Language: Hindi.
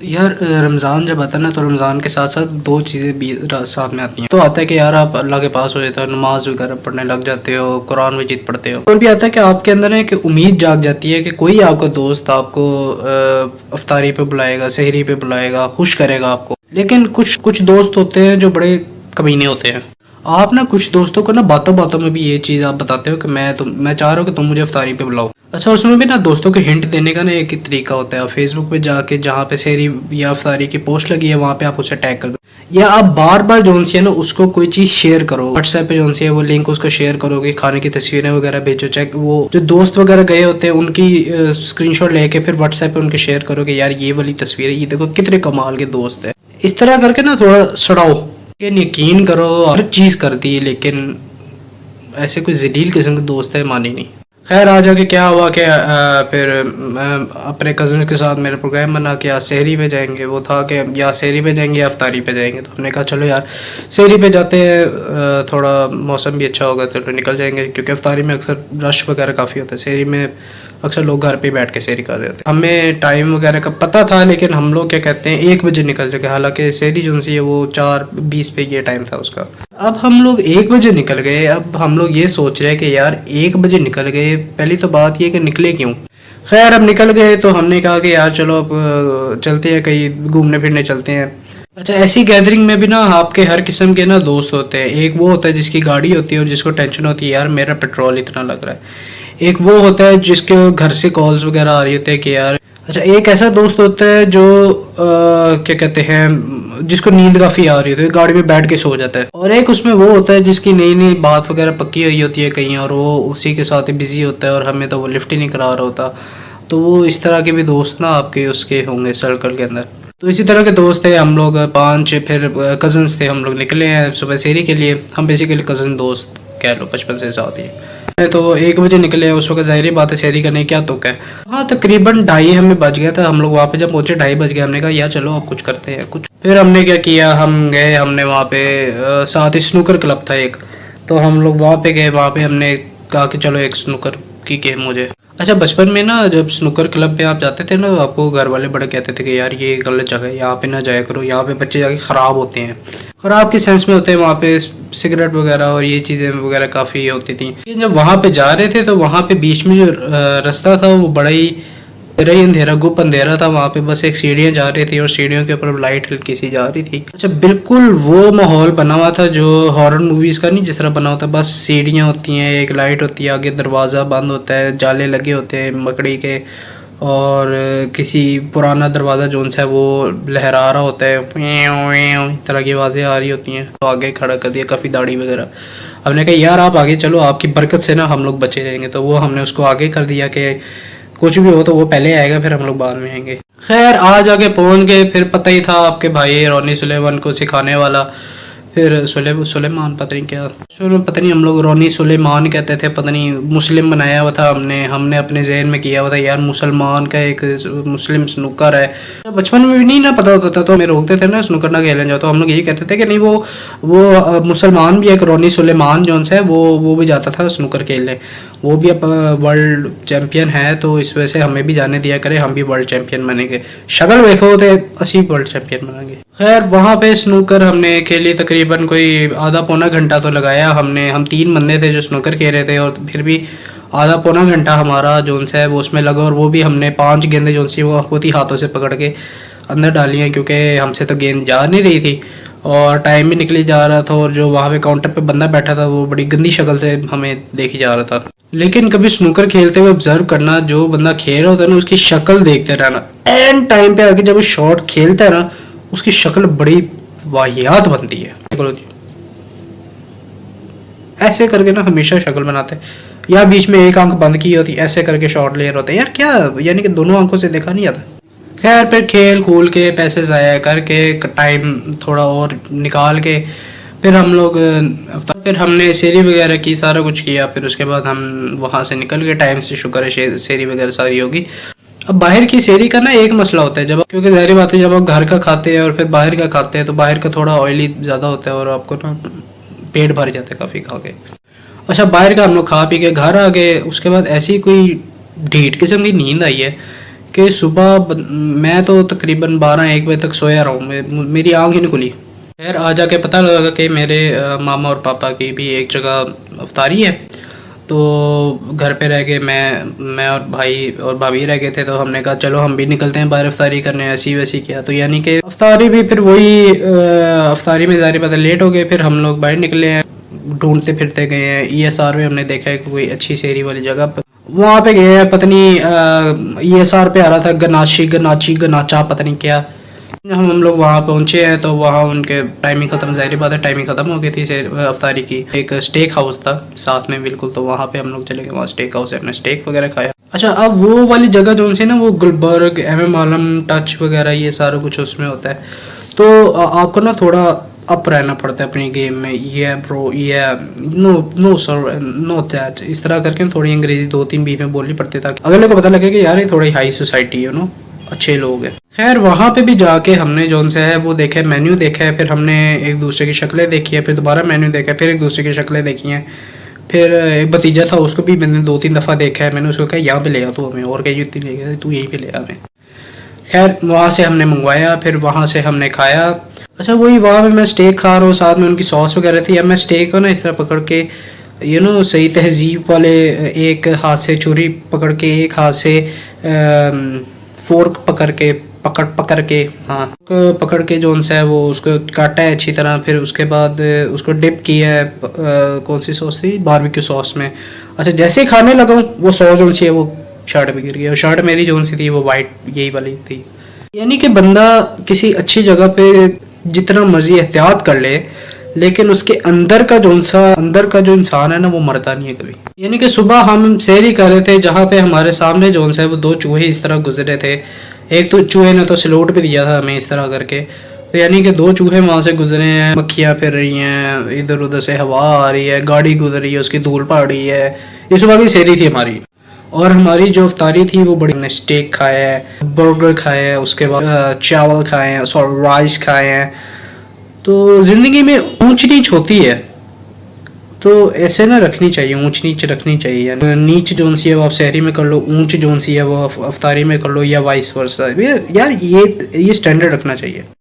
यार रमज़ान जब आता है ना तो रमज़ान के साथ साथ दो चीज़ें भी साथ में आती हैं। तो आता है कि यार आप अल्लाह के पास हो जाते हो, नमाज वगैरह पढ़ने लग जाते हो, कुरान मजीद पढ़ते हो। और भी आता है कि आपके अंदर है कि उम्मीद जाग जाती है कि कोई आपका दोस्त आपको अफ्तारी पे बुलाएगा, सहरी पे बुलाएगा, खुश करेगा आपको। लेकिन कुछ कुछ दोस्त होते हैं जो बड़े कमीने होते हैं। आप ना कुछ दोस्तों को ना बातों बातों में भी ये चीज़ आप बताते हो कि मैं चाह रहा हूँ कि तुम मुझे अफ्तारी पे बुलाओ। अच्छा, उसमें भी ना दोस्तों को हिंट देने का ना एक ही तरीका होता है। आप फेसबुक पे जाके जहाँ पे सेरी या अफ्तारी की पोस्ट लगी है वहाँ पे आप उसे टैग कर दो, या आप बार बार जोन सी है ना उसको कोई चीज़ शेयर करो। व्हाट्सएप पे जोन सी है वो लिंक उसको शेयर करो कि खाने की तस्वीरें वगैरह भेजो। चेक वो जो दोस्त वगैरह गए होते हैं उनकी स्क्रीनशॉट लेके फिर व्हाट्सएप पे उनके शेयर करो कि यार ये वाली तस्वीर है, ये देखो कितने कमाल के दोस्त है। इस तरह करके ना थोड़ा सड़ाओ। यकीन करो हर चीज़ कर दी, लेकिन ऐसे कोई जलील किस्म के दोस्त है मानी नहीं। खैर आज आके क्या हुआ कि फिर अपने कज़न्स के साथ मेरा प्रोग्राम बना कि आज सहरी पे जाएंगे। वो था कि या सहरी पे जाएंगे या अफ्तारी पे जाएंगे। तो हमने कहा चलो यार सहरी पे जाते हैं, थोड़ा मौसम भी अच्छा होगा तो निकल जाएंगे, क्योंकि अफ्तारी में अक्सर रश वगैरह काफ़ी होता है। सहरी में अक्सर लोग घर पे बैठ के सहरी कर रहे होते हैं। हमें टाइम वगैरह का पता था, लेकिन हम लोग क्या कहते हैं 1 बजे निकल चुके। हालांकि सहरी जो सी है वो 4:20 पे ये टाइम था उसका। अब हम लोग 1 बजे निकल गए। अब हम लोग ये सोच रहे हैं कि यार 1 बजे निकल गए, पहली तो बात ये कि निकले क्यों। खैर अब निकल गए तो हमने कहा कि यार चलो अब चलते हैं, कहीं घूमने फिरने चलते हैं। अच्छा, ऐसी गैदरिंग में भी ना आपके हर किस्म के ना दोस्त होते हैं। एक वो होता है जिसकी गाड़ी होती है और जिसको टेंशन होती है यार मेरा पेट्रोल इतना लग रहा है। एक वो होता है जिसके घर से कॉल्स वगैरह आ रही होती है कि यार। अच्छा, एक ऐसा दोस्त होता है जो क्या कहते हैं जिसको नींद काफ़ी आ रही होती है, गाड़ी में बैठ के सो जाता है। और एक उसमें वो होता है जिसकी नई नई बात वगैरह पक्की हुई होती है कहीं, और वो उसी के साथ ही बिजी होता है और हमें तो वो लिफ्ट ही नहीं करा रहा होता। तो वो इस तरह के भी दोस्त ना आपके उसके होंगे सर्कल के अंदर। तो इसी तरह के दोस्त थे हम लोग 5 फिर कज़न्स थे। हम लोग निकले हैं सुबह सेरी के लिए। हम बेसिकली कज़न दोस्त कह लो, बचपन से साथ ही। तो 1 बजे निकले हैं। उस वक्त ज़ाहिर बात है शहरी करने क्या तुक है। हाँ तकरीबन 2:30 हमें बज गया था। हम लोग वहाँ पे जब पहुँचे 2:30 बज गए। हमने कहा यार चलो अब कुछ करते हैं कुछ। फिर हमने क्या किया, हम गए, हमने वहाँ पे साथ ही स्नूकर क्लब था एक। तो हम लोग वहाँ पे गए। वहाँ पे हमने कहा कि चलो एक स्नूकर की गेम मुझे। अच्छा, बचपन में ना जब स्नूकर क्लब पे आप जाते थे ना, आपको घर वाले बड़े कहते थे कि यार ये गलत जगह है, यहाँ पे ना जाया करो, यहाँ पे बच्चे जाके ख़राब होते हैं। ख़राब के सेंस में होते हैं, वहाँ पे सिगरेट वगैरह और ये चीज़ें वगैरह काफ़ी होती थी। लेकिन जब वहाँ पे जा रहे थे तो वहाँ पे बीच में जो रास्ता था वो बड़ा ही अंधेरा ही अंधेरा, गुप अंधेरा था। वहाँ पे बस एक सीढ़ियाँ जा रही थी और सीढ़ियों के ऊपर लाइट हल्की सी जा रही थी। अच्छा, बिल्कुल वो माहौल बना हुआ था जो हॉरर मूवीज़ का नहीं जिस तरह बना होता। बस सीढ़ियाँ होती हैं, एक लाइट होती है, आगे दरवाज़ा बंद होता है, जाले लगे होते हैं मकड़ी के, और किसी पुराना दरवाज़ा जोन सा है वो लहरा रहा होता है, इस तरह की आवाज़ें आ रही होती हैं। तो आगे खड़ा कर दिया, काफ़ी दाढ़ी वगैरह। हमने कहा यार आप आगे चलो, आपकी बरकत से ना हम लोग बचे रहेंगे। तो वो हमने उसको आगे कर दिया कि कुछ भी हो तो वो पहले आएगा, फिर हम लोग बाद में आएंगे। खैर आज आगे पहुंच गए। फिर पता ही था आपके भाई रोनी सुलेमान को सिखाने वाला। फिर सुलेमान पता नहीं क्या, पता नहीं, हम लोग रोनी सुलेमान कहते थे, पता नहीं मुस्लिम बनाया हुआ था हमने हमने अपने जहन में किया हुआ था यार मुसलमान का एक मुस्लिम स्नूकर है। बचपन में भी नहीं ना पता होता था तो हमें रोकते थे ना स्नूकर ना खेलने जाओ। तो हम लोग यही कहते थे कि नहीं वो मुसलमान भी एक रोनी सुलेमान जोन से है, वो भी जाता था स्नूकर खेलने। वो भी अब वर्ल्ड चैम्पियन है, तो इस वजह से हमें भी जाने दिया करे, हम भी वर्ल्ड चैम्पियन बनेंगे। शक्ल देखो तो असी वर्ल्ड चैम्पियन बनेंगे। खैर वहाँ पे स्नूकर हमने खेली तकरीबन कोई आधा पौना घंटा तो लगाया हमने। हम 3 बंदे थे जो स्नूकर खेल रहे थे, और फिर भी आधा पौना घंटा हमारा जोन सा है वो उसमें लगा। और वो भी हमने 5 गेंदें जोन सी वो खुद ही हाथों से पकड़ के अंदर डाली हैं, क्योंकि हमसे तो गेंद जा नहीं रही थी और टाइम भी निकली जा रहा था। और जो वहाँ पे काउंटर पे बंदा बैठा था वो बड़ी गंदी शक्ल से हमें देखी जा रहा था। लेकिन कभी स्नूकर खेलते हुए ऑब्जर्व करना, जो बंदा खेल रहा होता है ना उसकी शक्ल देखते रहना। एंड टाइम पे आके जब वो शॉट खेलता है ना उसकी शक्ल बड़ी वाहियात बनती है। बोलो जी, ऐसे करके ना हमेशा शक्ल बनाते हैं, या बीच में एक आंख बंद की होती, ऐसे करके शॉट ले रहे होते हैं यार। क्या यानी कि दोनों आंखों से देखा नहीं जाता। खैर फिर खेल कूल के पैसे ज़ाया करके टाइम थोड़ा और निकाल के फिर हम लोग फिर हमने सेरी वगैरह की, सारा कुछ किया। फिर उसके बाद हम वहाँ से निकल गए टाइम से। शुक्र है सेरी वगैरह सारी होगी। अब बाहर की सेरी का ना एक मसला होता है, जब क्योंकि ज़ाहिर बात है जब आप घर का खाते हैं और फिर बाहर का खाते हैं तो बाहर का थोड़ा ऑयली ज़्यादा होता है और आपको ना पेट भर जाता है काफ़ी खा के। अच्छा, बाहर का हम लोग खा पी के घर आ गए। उसके बाद ऐसी कोई ढीठ किस्म की नींद आई है कि सुबह मैं तो तकरीबन 12-1 बजे तक सोया रहा हूँ, मेरी आँख ही नहीं खुली। खैर आ जाके पता लगा कि मेरे मामा और पापा की भी एक जगह अफ्तारी है, तो घर पे रह गए, मैं और भाई और भाभी रह गए थे। तो हमने कहा चलो हम भी निकलते हैं बाहर अफ्तारी करने, ऐसी वैसी किया। तो यानी कि अफ्तारी भी फिर वही अफ्तारी में ज़ाहिर पता लेट हो गए, फिर हम लोग बाहर निकले हैं, ढूंढते फिरते गए हैं। ESR में हमने देखा है कि कोई अच्छी सेरी वाली जगह पर, वहाँ पे गए हैं। पता नहीं ESR पे आ रहा था गनाचा पता नहीं क्या। हम लोग वहाँ पहुँचे हैं तो वहाँ उनके टाइमिंग ख़त्म, ज़ाहिर बात है टाइमिंग ख़त्म हो गई थी अफ्तारी की। एक स्टेक हाउस था साथ में बिल्कुल, तो वहाँ पे हम लोग चले गए। वहाँ स्टेक हाउस है, हमने स्टेक वगैरह खाया। अच्छा, अब वो वाली जगह जो सी ना, वो गुलबर्ग, MM आलम, टच वगैरह ये सारा कुछ उसमें होता है। तो आपको ना थोड़ा अप रहना पड़ता है अपनी गेम में। ये ब्रो, ये no no sir, no that, इस तरह करके थोड़ी अंग्रेजी 2-3 बीच में बोलनी पड़ती, ताकि अगले को पता लगे कि यार ये थोड़ी हाई सोसाइटी है, नो अच्छे लोग हैं। खैर वहाँ पे भी जाके हमने जोन से है वो देखा, मेन्यू देखा है, फिर हमने एक दूसरे की शक्लें देखी है, फिर दोबारा मेन्यू देखा है, फिर एक दूसरे की शक्लें देखी हैं। फिर एक भतीजा था, उसको भी मैंने 2-3 दफ़ा देखा है। मैंने उसको कहा यहाँ पे ले आ तू हमें, और कहीं जुत्ती ले गया तू, यहीं पे ले आ हमें। खैर वहाँ से हमने मंगवाया, फिर वहाँ से हमने खाया। अच्छा वही वहाँ पे मैं स्टेक खा रहा हूँ, साथ में उनकी सॉस वगैरह थी। अब मैं स्टेक को ना इस तरह पकड़ के, सही तहजीब वाले, एक हाथ से छुरी पकड़ के, एक हाथ से फोर्क पकड़ के हाँ पकड़ के जोन सा है वो उसको काटा है अच्छी तरह। फिर उसके बाद उसको डिप किया है कौन सी सॉस थी, बारबेक्यू सॉस में। अच्छा जैसे ही खाने लगा वो सॉस जोन सी है वो शर्ट पे गिर गया। शर्ट मेरी जोन सी थी वो वाइट यही वाली थी। यानी कि बंदा किसी अच्छी जगह पे जितना मर्जी एहतियात कर ले, लेकिन उसके अंदर का जो इंसान है ना, वो मरता नहीं है कभी। यानी कि सुबह हम सैरी कर रहे थे, जहाँ पे हमारे सामने जोन सा है वो 2 चूहे इस तरह गुजरे थे। एक तो चूहे ने तो सलूट भी दिया था हमें इस तरह करके। तो यानी कि 2 चूहे वहाँ से गुजरे हैं, मक्खियाँ फिर रही हैं, इधर उधर से हवा आ रही है, गाड़ी गुजर रही है, उसकी धूल पड़ रही है। ये सुबह की सैरी थी हमारी। और हमारी जो अफ्तारी थी वो बड़ी, हमने स्टेक खाया है, बर्गर खाया है, उसके बाद चावल खाए हैं, सॉरी राइस खाए हैं। तो ज़िंदगी में ऊंच नीच होती है, तो ऐसे ना रखनी चाहिए, ऊंच नीच रखनी चाहिए। यानी नीच जोन सी है वो आप शहरी में कर लो, ऊंच जोन सी है वो अफ्तारी में कर लो, या वाइस वर्सा। यार ये स्टैंडर्ड रखना चाहिए।